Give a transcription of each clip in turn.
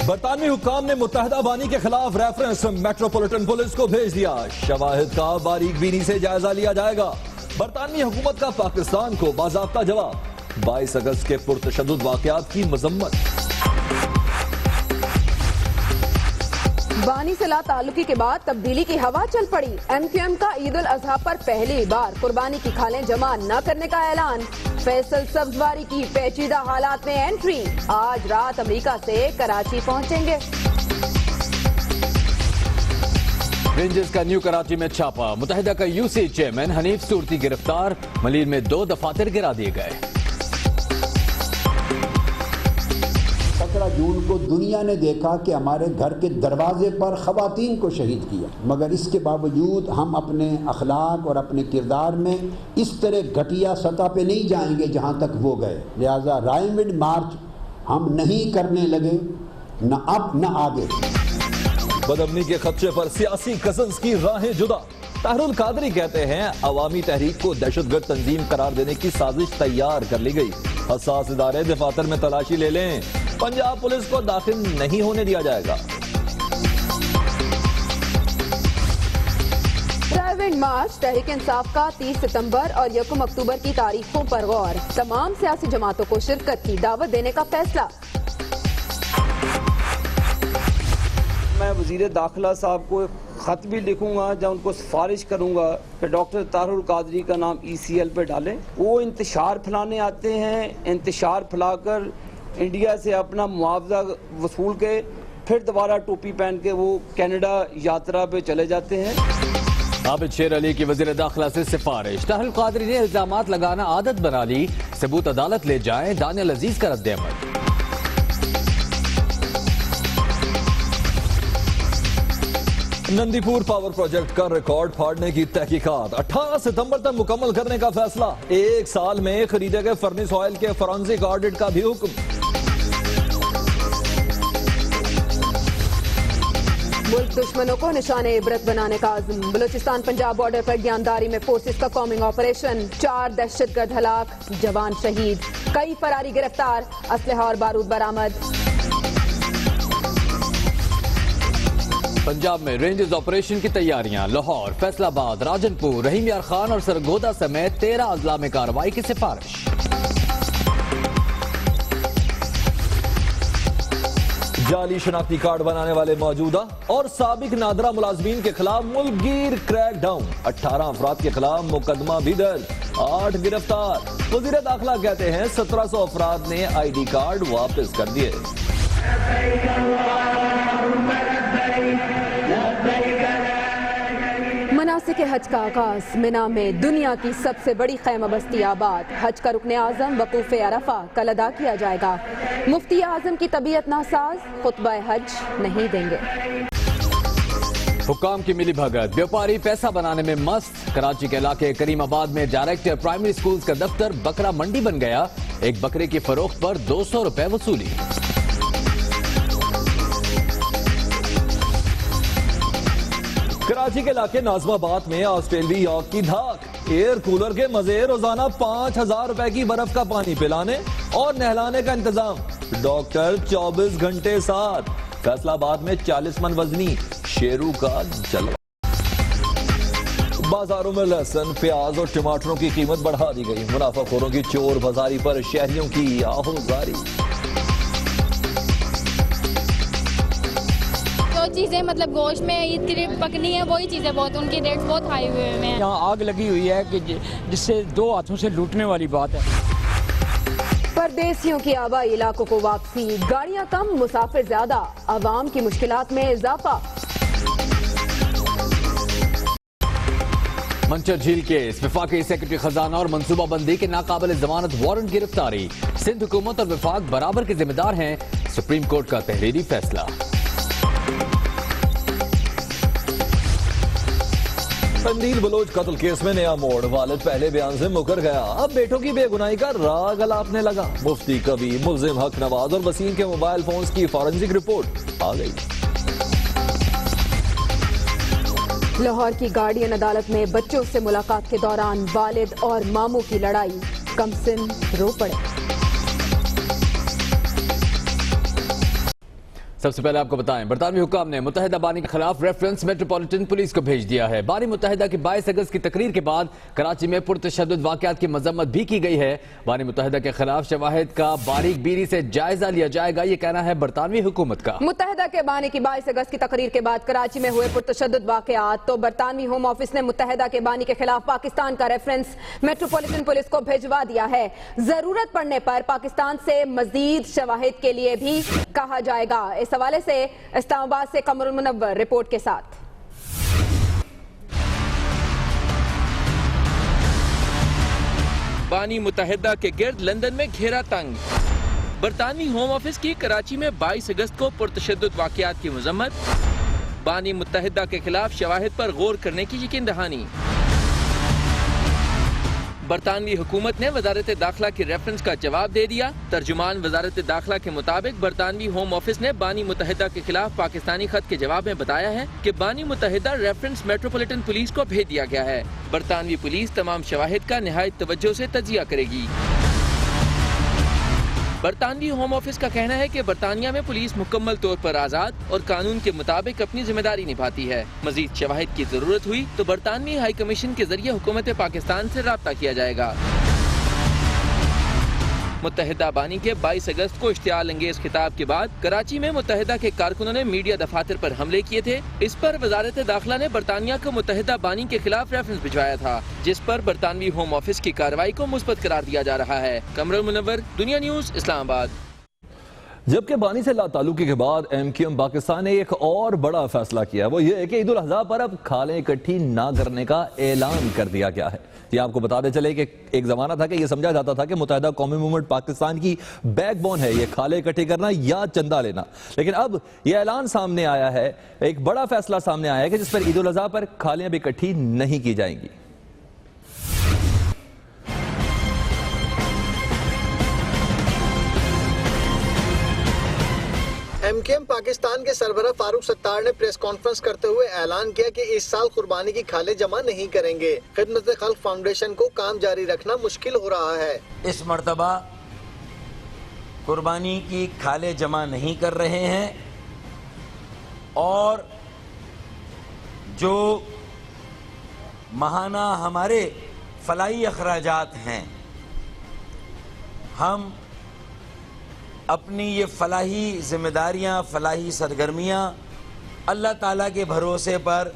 برطانوی حکام نے متحدہ بانی کے خلاف ریفرنس میٹروپولیٹن پولیس کو بھیج دیا. شواہد کا باریک بینی سے جائزہ لیا جائے گا. برطانوی حکومت کا پاکستان کو باضابطہ جواب. 22 اگست کے پرتشدد واقعات کی مذمت. بانی سے لا تعلقی کے بعد تبدیلی کی ہوا چل پڑی. ایم کیو ایم کا عید الاضحیٰ پر پہلی بار قربانی کی کھالیں جمع نہ کرنے کا اعلان. فیصل سبزواری کی پیچیدہ حالات میں انٹری. آج رات امریکہ سے کراچی پہنچیں گے. رینجرز کا نیو کراچی میں چھاپا. متحدہ کا یو سی چیئرمین حنیف صورتی گرفتار. ملیر میں 2 دفاتر گرا دیے گئے. 17 جون کو دنیا نے دیکھا کہ ہمارے گھر کے دروازے پر خواتین کو شہید کیا، مگر اس کے باوجود ہم اپنے اخلاق اور اپنے کردار میں اس طرح گھٹیا سطح پہ نہیں جائیں گے جہاں تک وہ گئے. لہٰذا رائمنڈ مارچ ہم نہیں کرنے لگے، نہ اب نہ آگے. بدامنی کے خدشے پر سیاسی کزنز کی راہیں جدا. طاہر القادری کہتے ہیں عوامی تحریک کو دہشت گرد تنظیم قرار دینے کی سازش تیار کر لی گئی. حساس ادارے دفاتر میں تلاشی لے لیں. پنجاب پولیس کو داخل نہیں ہونے دیا جائے گا. رائمنڈ مارچ تحریک انصاف کا 30 ستمبر اور 1 اکتوبر کی تاریخوں پر غور. تمام سیاسی جماعتوں کو شرکت کی دعوت دینے کا فیصلہ. میں وزیر داخلہ صاحب کو خط بھی لکھوں گا جہاں ان کو سفارش کروں گا کہ ڈاکٹر طاہر القادری کا نام ECL پہ ڈالیں. وہ انتشار پھیلانے آتے ہیں، انتشار پھیلا کر انڈیا سے اپنا معاوضہ وصول کے پھر دوبارہ ٹوپی پہن کے وہ کینیڈا یاترا پہ چلے جاتے ہیں. عابد شیر علی کی وزیر داخلہ سے سفارش. طاہر القادری نے الزامات لگانا عادت بنا لی. ثبوت عدالت لے جائیں. دانیال عزیز کا رد عمل. نندی پور پاور پروجیکٹ کا ریکارڈ پھاڑنے کی تحقیقات 18 ستمبر تک مکمل کرنے کا فیصلہ. 1 سال میں خریدے گئے فرنس آئل کے فورنزک آڈٹ کا بھی حکم. ملک دشمنوں کو نشان عبرت بنانے کا عزم. بلوچستان پنجاب بارڈر پر گیانداری میں فورسز کا کامنگ آپریشن. 4 دہشت گرد ہلاک، جوان شہید. کئی فراری گرفتار. اسلحہ اور بارود برآمد. پنجاب میں رینجرز آپریشن کی تیاریاں. لاہور، فیصل آباد، راجن پور، رحیم یار خان اور سرگودا سمیت 13 اضلاع میں کارروائی کی سفارش. جعلی شناختی کارڈ بنانے والے موجودہ اور سابق نادرہ ملازمین کے خلاف ملک گیر کریک ڈاؤن. 18 افراد کے خلاف مقدمہ بھی درج. 8 گرفتار. وزیر داخلہ کہتے ہیں 1700 افراد نے ID کارڈ واپس کر دیے. مناسک حج کا آغاز. منا میں دنیا کی سب سے بڑی خیمہ بستی آباد. حج کا رکن اعظم وقوف عرفہ کل ادا کیا جائے گا. مفتی اعظم کی طبیعت ناساز، خطبہ حج نہیں دیں گے. حکام کی ملی بھگت. بیوپاری پیسہ بنانے میں مست. کراچی کے علاقے کریم آباد میں ڈائریکٹر پرائمری سکولز کا دفتر بکرا منڈی بن گیا. ایک بکرے کی فروخت پر 200 روپے وصولی. کراچی کے علاقے ناظم آباد میں آسٹریلوی یاک کی دھاک. ایئر کولر کے مزے. روزانہ 5000 روپے کی برف کا پانی پلانے اور نہلانے کا انتظام. ڈاکٹر 24 گھنٹے ساتھ. فیصل آباد میں 40 من وزنی شیرو کا جلوہ. بازاروں میں لہسن، پیاز اور ٹماٹروں کی قیمت بڑھا دی گئی. منافع خوروں کی چور بازاری پر شہریوں کی آہوزاری. چیزیں مطلب گوشت میں عید کے لیے پکنی ہے وہی چیزیں بہت ان کی ریٹس بہت ہائی ہوئے ہیں. یہاں آگ لگی ہوئی ہے کہ جس سے 2 ہاتھوں سے لوٹنے والی بات ہے. پردیسیوں کی آبائی علاقوں کو واپسی. گاڑیاں کم، مسافر زیادہ. عوام کی مشکلات میں اضافہ. منچر جھیل کیس. وفاقی سیکرٹری خزانہ اور منصوبہ بندی کے ناقابل ضمانت وارنٹ گرفتاری. سندھ حکومت اور وفاق برابر کے ذمہ دار ہیں. سپریم کورٹ کا تحریری فیصلہ. قندیل بلوچ قتل کیس میں نیا موڑ. والد پہلے بیان سے مکر گیا. اب بیٹوں کی بے گناہی کا راگ الاپنے لگا. مفتی کبھی، ملزم حق نواز اور وسیم کے موبائل فونز کی فورنزک رپورٹ آ گئی. لاہور کی گارڈین عدالت میں بچوں سے ملاقات کے دوران والد اور ماموں کی لڑائی. کمسن رو پڑے. سب سے پہلے آپ کو بتائیں برطانوی حکام نے متحدہ بانی کے خلاف ریفرنس میٹروپولیٹن پولیس کو بھیج دیا ہے. بانی متحدہ کی 22 اگست کی تقریر کے بعد کراچی میں پرتشدد واقعات کی مذمت بھی کی گئی ہے. بانی متحدہ کے خلاف شواہد کا باریک بینی سے جائزہ لیا جائے گا، یہ کہنا ہے برطانوی حکومت کا. متحدہ کے بانی کی 22 اگست کی تقریر کے بعد کراچی میں ہوئے پرتشدد واقعات تو برطانوی ہوم آفس نے متحدہ کے بانی کے خلاف پاکستان کا ریفرنس میٹروپولیٹن پولیس کو بھجوا دیا ہے. ضرورت پڑنے پر پاکستان سے مزید شواہد کے لیے بھی کہا جائے گا. اس حوالے سے اسلام آباد سے قمر المنور رپورٹ کے ساتھ. بانی متحدہ کے گرد لندن میں گھیرا تنگ. برطانوی ہوم آفس کی کراچی میں 22 اگست کو پرتشدد واقعات کی مذمت. بانی متحدہ کے خلاف شواہد پر غور کرنے کی یقین دہانی. برطانوی حکومت نے وزارت داخلہ کی ریفرنس کا جواب دے دیا. ترجمان وزارت داخلہ کے مطابق برطانوی ہوم آفس نے بانی متحدہ کے خلاف پاکستانی خط کے جواب میں بتایا ہے کہ بانی متحدہ ریفرنس میٹروپولیٹن پولیس کو بھیج دیا گیا ہے. برطانوی پولیس تمام شواہد کا نہایت توجہ سے تجزیہ کرے گی. برطانوی ہوم آفس کا کہنا ہے کہ برطانیہ میں پولیس مکمل طور پر آزاد اور قانون کے مطابق اپنی ذمہ داری نبھاتی ہے. مزید شواہد کی ضرورت ہوئی تو برطانوی ہائی کمیشن کے ذریعے حکومت پاکستان سے رابطہ کیا جائے گا. متحدہ بانی کے 22 اگست کو اشتعال انگیز خطاب کے بعد کراچی میں متحدہ کے کارکنوں نے میڈیا دفاتر پر حملے کیے تھے. اس پر وزارت داخلہ نے برطانیہ کو متحدہ بانی کے خلاف ریفرنس بھجوایا تھا، جس پر برطانوی ہوم آفس کی کارروائی کو مثبت قرار دیا جا رہا ہے. قمر المنور، دنیا نیوز، اسلام آباد. جبکہ بانی سے لا تعلقی کے بعد ایم کیو ایم پاکستان نے ایک اور بڑا فیصلہ کیا، وہ یہ ہے کہ عید الاضحیٰ پر اب کھالیں اکٹھی نہ کرنے کا اعلان کر دیا گیا ہے. یہ آپ کو بتاتے چلے کہ ایک زمانہ تھا کہ یہ سمجھا جاتا تھا کہ متحدہ قومی موومنٹ پاکستان کی بیک بون ہے یہ کھالیں اکٹھی کرنا یا چندہ لینا، لیکن اب یہ اعلان سامنے آیا ہے، ایک بڑا فیصلہ سامنے آیا ہے کہ جس پر عید الاضحیٰ پر کھالیں اب اکٹھی نہیں کی جائیں گی. ایم کیو ایم پاکستان کے سربراہ فاروق ستار نے پریس کانفرنس کرتے ہوئے اعلان کیا کہ اس سال قربانی کی کھالیں جمع نہیں کریں گے. خدمت خلق فاؤنڈیشن کو کام جاری رکھنا مشکل ہو رہا ہے. اس مرتبہ قربانی کی کھالیں جمع نہیں کر رہے ہیں اور جو ماہانہ ہمارے فلاحی اخراجات ہیں ہم اپنی یہ فلاحی ذمہ داریاں، فلاحی سرگرمیاں اللہ تعالیٰ کے بھروسے پر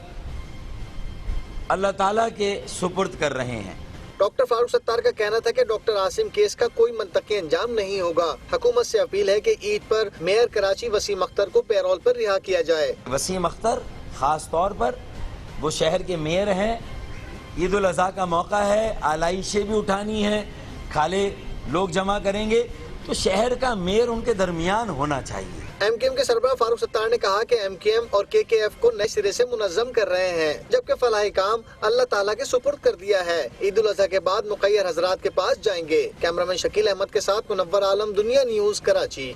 اللہ تعالیٰ کے سپرد کر رہے ہیں. ڈاکٹر فاروق ستار کا کہنا تھا کہ ڈاکٹر عاصم کیس کا کوئی منطقی انجام نہیں ہوگا. حکومت سے اپیل ہے کہ عید پر میئر کراچی وسیم اختر کو پیرول پر رہا کیا جائے. وسیم اختر خاص طور پر وہ شہر کے میئر ہیں. عید الاضحیٰ کا موقع ہے، آلائشیں بھی اٹھانی ہیں، کھالے لوگ جمع کریں گے تو شہر کا میئر ان کے درمیان ہونا چاہیے. ایم کیو ایم کے سربراہ فاروق ستار نے کہا کہ ایم کیو ایم اور کے ایف کو نئے سرے سے منظم کر رہے ہیں، جبکہ فلاحی کام اللہ تعالیٰ کے سپرد کر دیا ہے. عید الاضحیٰ کے بعد مخیر حضرات کے پاس جائیں گے. کیمرامین شکیل احمد کے ساتھ منور عالم، دنیا نیوز، کراچی.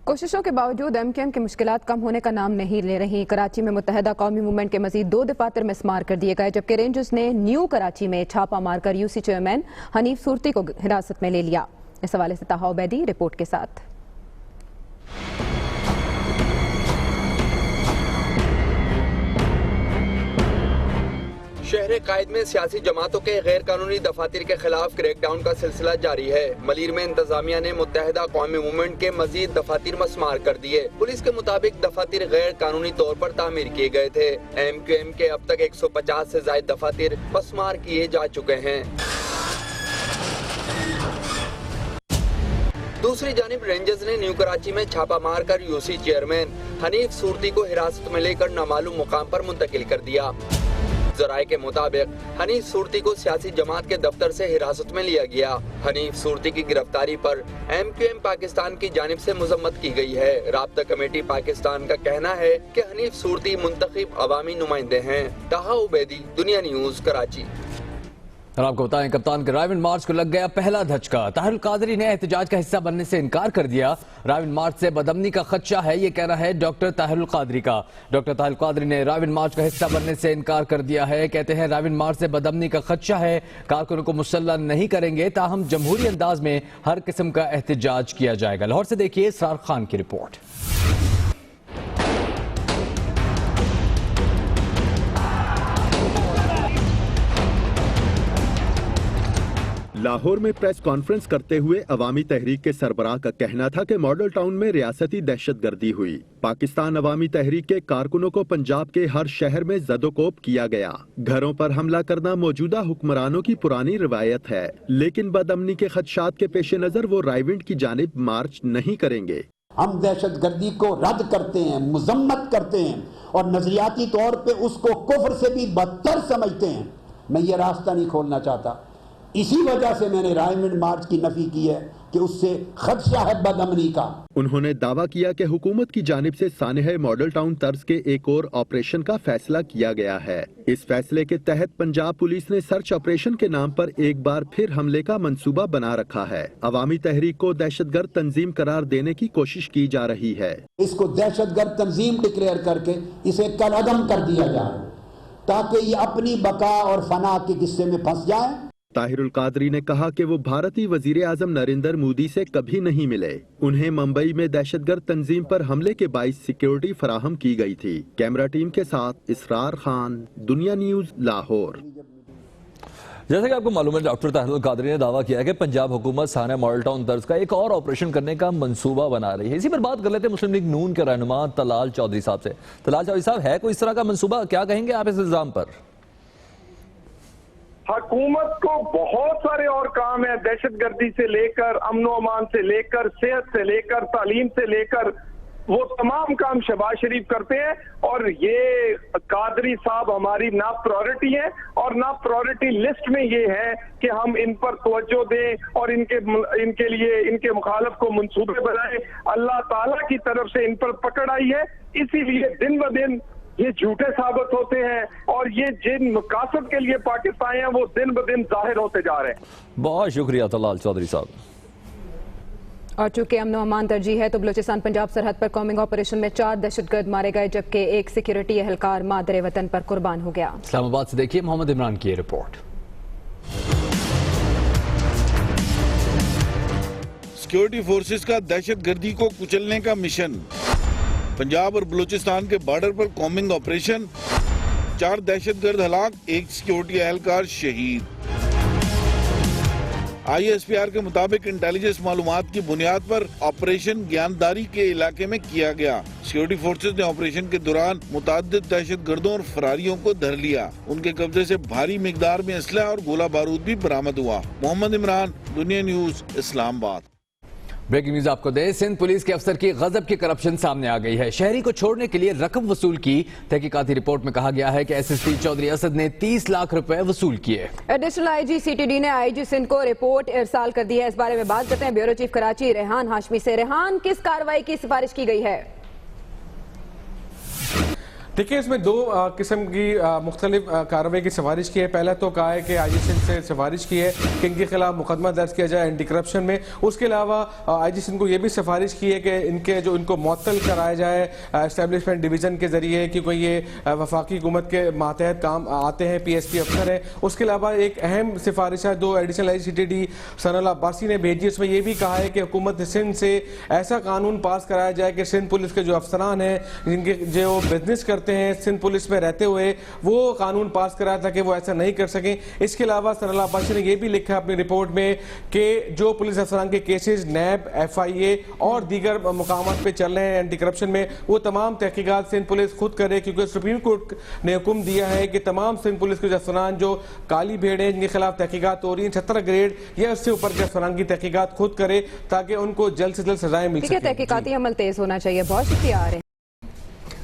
کوششوں کے باوجود ایم کیو ایم کی مشکلات کم ہونے کا نام نہیں لے رہی. کراچی میں متحدہ قومی موومنٹ کے مزید 2 دفاتر مسمار کر دیے گئے، جبکہ رینجرز نے نیو کراچی میں چھاپہ مار کر یو سی چیئرمین حنیف صورتی کو حراست میں لے لیا. اس حوالے سے طاہا عبیدی رپورٹ کے ساتھ. شہر قائد میں سیاسی جماعتوں کے غیر قانونی دفاتر کے خلاف کریک ڈاؤن کا سلسلہ جاری ہے. ملیر میں انتظامیہ نے متحدہ قومی موومنٹ کے مزید دفاتر مسمار کر دیے. پولیس کے مطابق دفاتر غیر قانونی طور پر تعمیر کیے گئے تھے. ایم کیو ایم کے اب تک 150 سے زائد دفاتر مسمار کیے جا چکے ہیں. دوسری جانب رینجرز نے نیو کراچی میں چھاپہ مار کر یو سی چیئرمین حنیف صورتی کو حراست میں لے کر نامعلوم مقام پر منتقل کر دیا. ذرائع کے مطابق حنیف صورتی کو سیاسی جماعت کے دفتر سے حراست میں لیا گیا. حنیف صورتی کی گرفتاری پر ایم کیو ایم پاکستان کی جانب سے مذمت کی گئی ہے. رابطہ کمیٹی پاکستان کا کہنا ہے کہ حنیف صورتی منتخب عوامی نمائندے ہیں. طاہا عبیدی، دنیا نیوز، کراچی. اور آپ کو بتائیں کپتان کے رائے ونڈ مارچ کو لگ گیا پہلا دھچکا. طاہر القادری نے احتجاج کا حصہ بننے سے انکار کر دیا. رائے ونڈ مارچ سے بدامنی کا خدشہ ہے، یہ کہنا ہے ڈاکٹر طاہر القادری کا. ڈاکٹر طاہر القادری نے رائے ونڈ مارچ کا حصہ بننے سے انکار کر دیا ہے. کہتے ہیں رائے ونڈ مارچ سے بدامنی کا خدشہ ہے، کارکنوں کو مسلح نہیں کریں گے، تاہم جمہوری انداز میں ہر قسم کا احتجاج کیا جائے گا. لاہور سے دیکھیے اسرار خان کی رپورٹ. لاہور میں پریس کانفرنس کرتے ہوئے عوامی تحریک کے سربراہ کا کہنا تھا کہ ماڈل ٹاؤن میں ریاستی دہشت گردی ہوئی. پاکستان عوامی تحریک کے کارکنوں کو پنجاب کے ہر شہر میں زد و کوب کیا گیا. گھروں پر حملہ کرنا موجودہ حکمرانوں کی پرانی روایت ہے، لیکن بدامنی کے خدشات کے پیش نظر وہ رائے ونڈ کی جانب مارچ نہیں کریں گے. ہم دہشت گردی کو رد کرتے ہیں، مذمت کرتے ہیں اور نظریاتی طور پہ اس کو کفر سے بھی بدتر سمجھتے ہیں. میں یہ راستہ نہیں کھولنا چاہتا. اسی وجہ سے میں نے رائے ونڈ مارچ کی نفی کی ہے کہ اس سے خدشہ ہے بدامنی کا. انہوں نے دعویٰ کیا کہ حکومت کی جانب سے سانحہ ماڈل ٹاؤن طرز کے ایک اور آپریشن کا فیصلہ کیا گیا ہے. اس فیصلے کے تحت پنجاب پولیس نے سرچ آپریشن کے نام پر ایک بار پھر حملے کا منصوبہ بنا رکھا ہے. عوامی تحریک کو دہشت گرد تنظیم قرار دینے کی کوشش کی جا رہی ہے. اس کو دہشت گرد تنظیم ڈکلیئر کر کے اسے کالعدم کر دیا جائے تاکہ یہ اپنی بقا اور فنا کے قصے میں پھنس جائیں. طاہر القادری نے کہا کہ وہ بھارتی وزیر اعظم نریندر مودی سے کبھی نہیں ملے. انہیں ممبئی میں دہشت گرد تنظیم پر حملے کے باعث سیکیورٹی فراہم کی گئی تھی. کیمرہ ٹیم کے ساتھ اسرار خان، دنیا نیوز، لاہور. جیسا کہ آپ کو معلوم ہے ڈاکٹر طاہر القادری نے دعویٰ کیا ہے کہ پنجاب حکومت سانحہ ماڈل ٹاؤن طرز کا ایک اور آپریشن کرنے کا منصوبہ بنا رہی ہے. اسی پر بات کر لیتے ہیں مسلم لیگ نون کے رہنما طلال چودھری صاحب سے. طلال چودھری صاحب، ہے کوئی اس طرح کا منصوبہ؟ کیا کہیں گے آپ اس الزام پر؟ حکومت کو بہت سارے اور کام ہیں، دہشت گردی سے لے کر امن و امان سے لے کر صحت سے لے کر تعلیم سے لے کر وہ تمام کام شہباز شریف کرتے ہیں، اور یہ قادری صاحب ہماری نہ پرائورٹی ہے اور نہ پرائورٹی لسٹ میں یہ ہے کہ ہم ان پر توجہ دیں اور ان کے لیے ان کے مخالف کو منصوبے بنائیں. اللہ تعالیٰ کی طرف سے ان پر پکڑ آئی ہے، اسی لیے دن بہ دن یہ جھوٹے ثابت ہوتے ہیں اور یہ جن مقاصد کے لیے پاکستان ہیں وہ دن بہ دن ظاہر ہوتے جا رہے ہیں. بہت شکریہ طلال چودھری صاحب. اور چونکہ امن و امان ترجیح ہے تو بلوچستان پنجاب سرحد پر کامنگ آپریشن میں 4 دہشت گرد مارے گئے، جبکہ ایک سیکیورٹی اہلکار مادر وطن پر قربان ہو گیا. اسلام آباد سے دیکھیے محمد عمران کی یہ رپورٹ. سیکیورٹی فورسز کا دہشت گردی کو کچلنے کا مشن. پنجاب اور بلوچستان کے بارڈر پر کامنگ آپریشن، 4 دہشت گرد ہلاک، 1 سیکیورٹی اہلکار شہید. آئی ایس پی آر کے مطابق انٹیلیجنس معلومات کی بنیاد پر آپریشن گیانداری کے علاقے میں کیا گیا. سیکیورٹی فورسز نے آپریشن کے دوران متعدد دہشت گردوں اور فراریوں کو دھر لیا. ان کے قبضے سے بھاری مقدار میں اسلحہ اور گولہ بارود بھی برآمد ہوا. محمد عمران، دنیا نیوز، اسلام آباد. بریکنگ نیوز آپ کو دے، سندھ پولیس کے افسر کی غضب کی کرپشن سامنے آ گئی ہے. شہری کو چھوڑنے کے لیے رقم وصول کی. تحقیقاتی رپورٹ میں کہا گیا ہے کہ S S P Chaudhry Asad نے 30 لاکھ روپے وصول کیے. ایڈیشنل آئی جی سی ٹی ڈی نے آئی جی سندھ کو رپورٹ ارسال کر دی ہے. اس بارے میں بات کرتے ہیں بیورو چیف کراچی ریحان ہاشمی سے. ریحان، کس کارروائی کی سفارش کی گئی ہے؟ دیکھیں، اس میں 2 قسم کی مختلف کارروائی کی سفارش کی ہے. پہلا تو کہا ہے کہ آئی جی سندھ سے سفارش کی ہے کہ ان کے خلاف مقدمہ درج کیا جائے اینٹی کرپشن میں. اس کے علاوہ آئی جی سندھ کو یہ بھی سفارش کی ہے کہ ان کو معطل کرایا جائے اسٹیبلشمنٹ ڈویژن کے ذریعے، کیونکہ یہ وفاقی حکومت کے ماتحت کام آتے ہیں، پی ایس پی افسر ہیں. اس کے علاوہ ایک اہم سفارش ہے 2 ایڈیشنل آئی جی C T D Sanaullah Abbasi نے بھیجی. اس میں یہ بھی کہا ہے کہ حکومت سندھ سے ایسا قانون پاس کرایا جائے کہ سندھ پولیس کے جو افسران ہیں، جن کے جو بزنس کرتے ہیں سندھ پولیس میں رہتے ہوئے، وہ قانون پاس کرایا تھا کہ وہ ایسا نہیں کر سکیں. اس کے علاوہ ثناء اللہ عباسی نے یہ بھی لکھا اپنی رپورٹ میں کہ جو پولیس افسران کے کیسز نیب، ایف آئی اے اور دیگر مقامات پہ چل رہے ہیں اینٹی کرپشن میں، وہ تمام تحقیقات سندھ پولیس خود کرے، کیونکہ سپریم کورٹ نے حکم دیا ہے کہ تمام سندھ پولیس کے افسران جو کالی بھیڑ ہیں، جن کے خلاف تحقیقات ہو رہی ہیں 76 گریڈ یا اس سے اوپر کے افسران کی تحقیقات خود کرے تاکہ ان کو جلد سے جلد سزائیں مل سکیں. تحقیقاتی عمل تیز ہونا چاہیے. بہت شکریہ.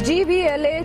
GVLA